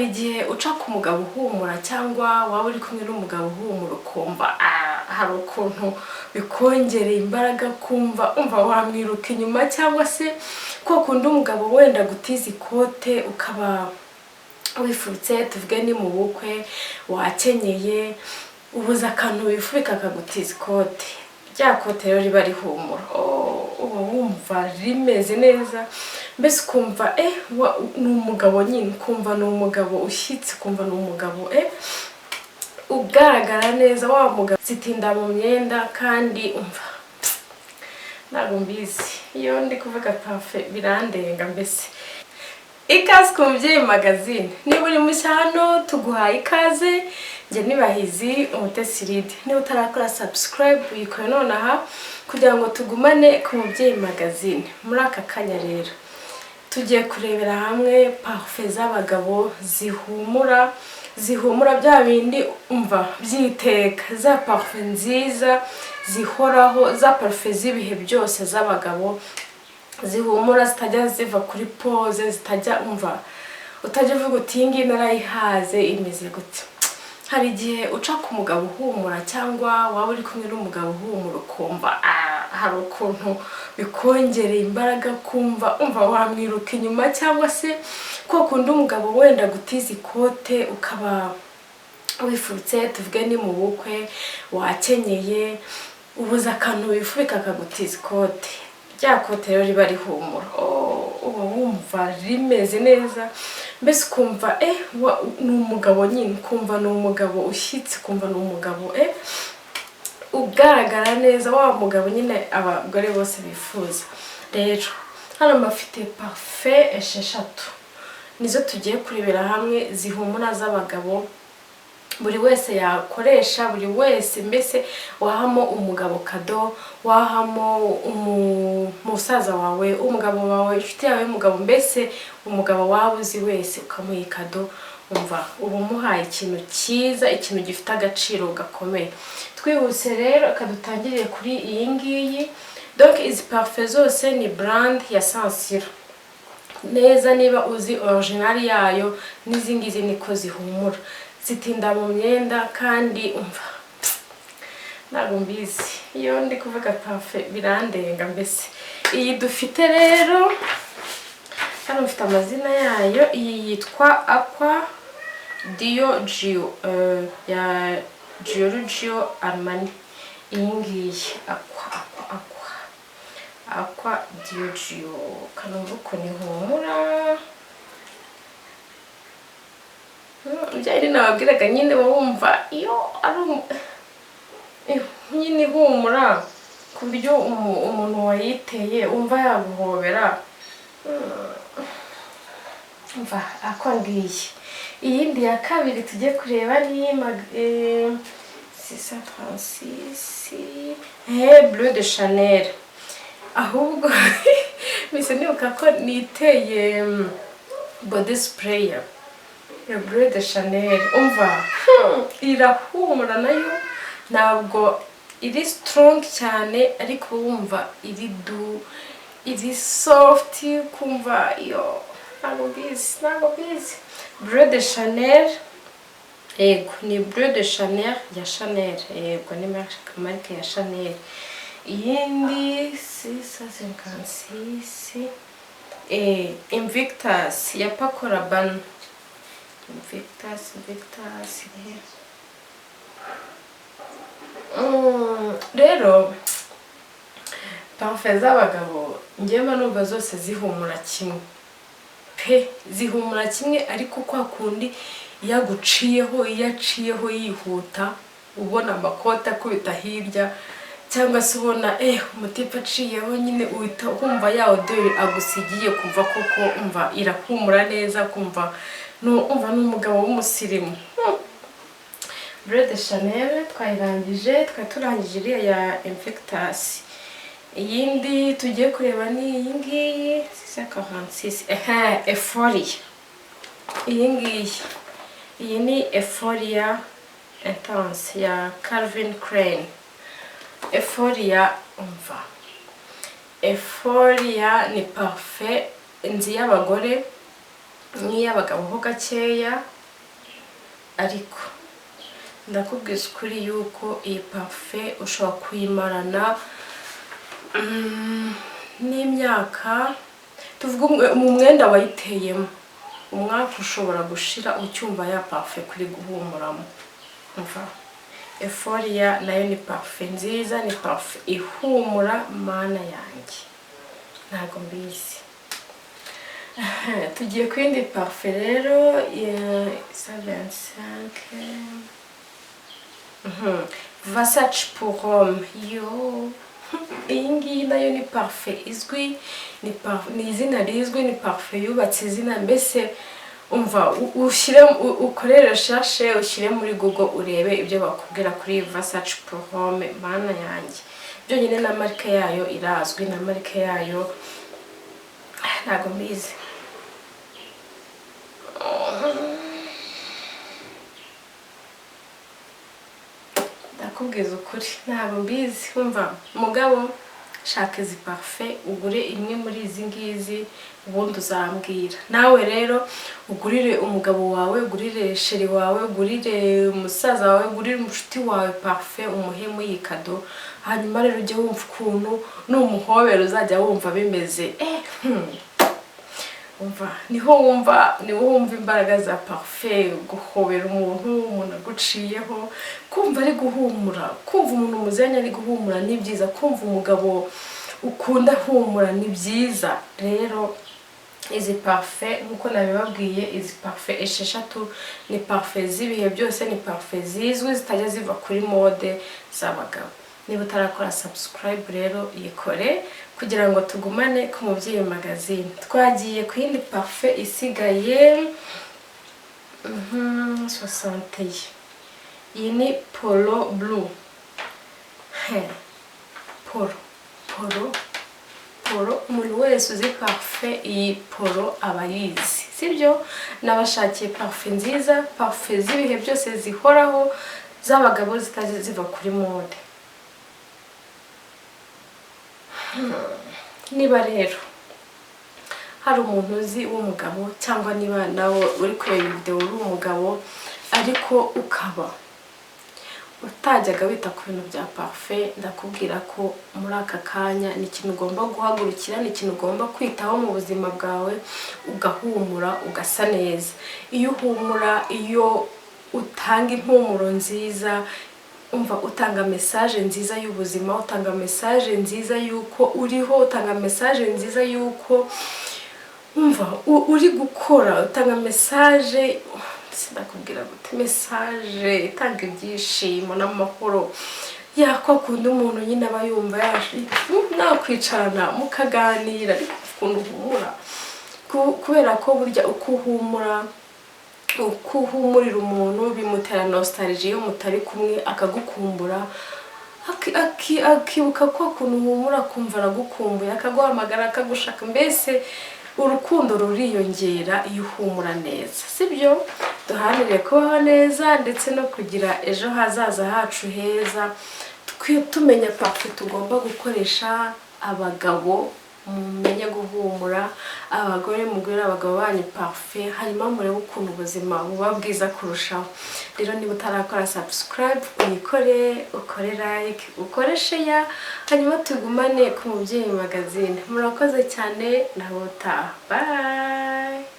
Igihe uca ku mugabo uhumura cyangwa waba uri kumwe n'umugabo uhumura ukumva hari ukuntu bikongereye imbaraga kumva wamwiruka inyuma cyangwa se ko kundi umugabo wenda gutiza ikote ukaba wifubitse tuvuge ni mu bukwe wakenyeye ubuza akantu wifubika akagutiza ikote rya kote rero riba rihumura uba wumva rimeze neza mbese ukumva ni umugabo nyine ukumva ni umugabo ushyitse ukumva ni umugabo ugaragara neza wa mugabo zitinda mu myenda kandi umva ntabwo mbizi iyo ndi kuvuga parfum birandenga mbese ikaze ku umubyeyimagazine niba uri mushya hano tuguhaye ikaze njye nibahizi umutesiride niba utarakora subscribe uyikore nonaha kugira ngo tugumane ku umubyeyimagazine muri aka kanya rero tugiye kurebera hamwe parfum z'abagabo zihumura bya bindi umva byiteka za parfum nziza zihoraho za parfum z'ibihe byose z'abagabo zihumura zitajya ziva kuri pose zitajya umva utajya uvuga uti iyi ngiyi narayihaze imeze gute. Hari igihe uca ku mugabo uhumura cyangwa waba uri kumwe n'umugabo uhumura ukumva hari ukuntu bikongereye imbaraga kumva wamwiruka inyuma cyangwa se ko kundi umugabo wenda gutiza ikote ukaba wifubitse tuvuge ni mu bukwe wakenyeye ubuza akantu wifubika akagutiza ikote rya kote rero riba rihumura uba wumva rimeze neza mbese ukumva ni umugabo nyine ukumva ni umugabo ushyitse ukumva ni umugabo ugaragara neza wa mugabo nyine abagore bose bifuza. Rero hano bafite parfum esheshatu nizo tugiye kurebera hamwe zihumura z'abagabo buri wese yakoresha, buri wese mbese wahamo umugabo kado, wahamo umusaza wawe, umugabo wawe, inshuti yawe y'umugabo, mbese umugabo waba uzi wese ukamuha kado umva uba umuhaye ikintu cyiza, ikintu gifite agaciro gakomeye. Twihuse rero akadutangiriye kuri iyi ngiyi. Donc izi parfum zose ni brand ya Sansiro neza, niba uzi original yayo n'izi ngizi niko zihumura zitinda mu myenda kandi umva ntabwo mbizi iyo ndi kuvuga parfum birandenga mbese. Iyi dufite rero hano mfite amazina yayo, iyi yitwa Acqua Di Gio ya Giorgio Armani. Iyi ngiyi Acqua Di Gio kanumva ukuntu ihumura byari nababwiraga nyine wumva iyo ari nyine ihumura ku buryo umuntu wayiteye umva yaguhobera umva Acqua ngiyi. Iyindi ya kabiri tugiye kureba ni 636 Bleu de Chanel. Ahubwo mise nibuka ko niteye body spray ya Bleu de Chanel umva irahumura nayo, ntabwo iri strong cyane ariko wumva iri iri soft kumva iyo ntabwo bizi. Bleu de Chanel yego ni Bleu de Chanel ya Chanel, yego ni marque ya Chanel. Iyindi 656 Invictus ya Polo Blue. Invictus rero parfum z'abagabo njyema numva zose zihumura kimwe zihumura kimwe, ariko kwa kundi yaguciyeho yihuta ubona amakota akubita hirya cyangwa se ubona umutipe aciyeho nyine uhita wumva ya odeur agusigiye kumva koko umva irahumura neza, kumva umva n'umugabo w'umusirimu. Bleu de Chanel twayirangije, turangije iriya ya Invictus. Iyindi tugiye kureba ni iyi ngiyi 646 Euphoria. Iyi ngiyi iyi ni Euphoria Intense ya Calvin Klein. Euphoria umva Euphoria ni parfum nzi y'abagore nk'iy'abagabo ho gakeya, ariko ndakubwiza ukuri yuko iyi parfe ushobora kuyimarana n'imyaka, tuvuga mu mwenda wayiteyemo, umwaka ushobora gushira ucyumva ya parfe kuri guhumuramo. Umva, Euphoria nayo ni parfe nziza, ni parfe ihumura mana yanjye, ntago mbizi. Tugiye ku yindi parfe rero ya 25 Versace pour homme. Yo, iyi ngiyi nayo ni parfe izwi, ni izina rizwi, ni parfe yubatse izina. Mbese umva, ushyire ukore recherche, ushyire muri Google urebe ibyo bakubwira kuri Versace pour homme, mana yanjye. Byonyine na marke yayo irazwi, na marke yayo ntago mbizi. Ndakubwiza ukuri ntabwo mbizi. Umva mugabo, shaka izi parfe ugure imwe muri izi ngizi, ubundi uzambwira. Nawe rero ugurire umugabo wawe, ugurire sheri wawe, ugurire umusaza wawe, ugurire umushuti wawe parfe, umuhemu yikado. Hanyuma rero ujye wumva ukuntu n'umuhobero uzajya wumva bimeze. Umva, niho wumva imbaraga za parfe. Guhobera umuntu aguciyeho, kumva ari guhumura, kumva umuntu muzenya ari guhumura ni byiza, kumva umugabo ukunda humura ni byiza. Rero izi parfe nkuko nabibabwiye, izi parfe esheshatu ni parfe z'ibihe byose, ni parfe zizwi zitajya ziva kuri mode z'abagabo. Niba utarakora subscribe rero yikore kugira ngo tugumane ku mubyeyi magazine. Twagiye ku yindi parfe isigaye 60. Iyi ni Polo Blue. Polo, umuntu wese uzi parfe iyi Polo aba yizi, sibyo? Nabashakiye parfe nziza, parfe z'ibihe byose zihoraho z'abagabo zitazi ziva kuri mode. Niba rero hari umuntu uzi w'umugabo, cyangwa niba nawe uri kureba video uri umugabo ariko ukaba utajyaga wita ku bintu bya parfe, ndakubwira ko muri aka kanya ni ikintu ugomba guhagurukira, ni ikintu ugomba kwitaho mu buzima bwawe, ugahumura ugasa neza. Iyo uhumura, iyo utanga impumuro nziza, umva utanga message nziza y'ubuzima, utanga message nziza yuko uriho, utanga message nziza yuko umva uri gukora, utanga message, sindakubwira gute, message itanga ibyishimo n'amahoro. Yakwa kundi umuntu nyine aba yumva yaje nakwicarana mukaganira, ariko ukuntu uhumura, kubera ko burya ukuhumurira umuntu bimutera nostalgie iyo mutari kumwe, akagukumbura, akibuka ko ukuntu uhumura, kumva aragukumbuye, akaguhamagara, akagushaka. Mbese urukundo ruriyongera iyo uhumura neza, sibyo? Duharanire kubaho neza ndetse no kugira ejo hazaza hacu heza. Tumenya parfe tugomba gukoresha. Abagabo mumenye guhumura, abagore mugurira abagabo banyu parfe, hanyuma murebe ukuntu ubuzima buba bwiza kurushaho. Rero niba utarakora subscribe uyikore, ukore like, ukore share, hanyuma tugumane ku mubyeyi magazine. Murakoze cyane, naho utaha. Bye.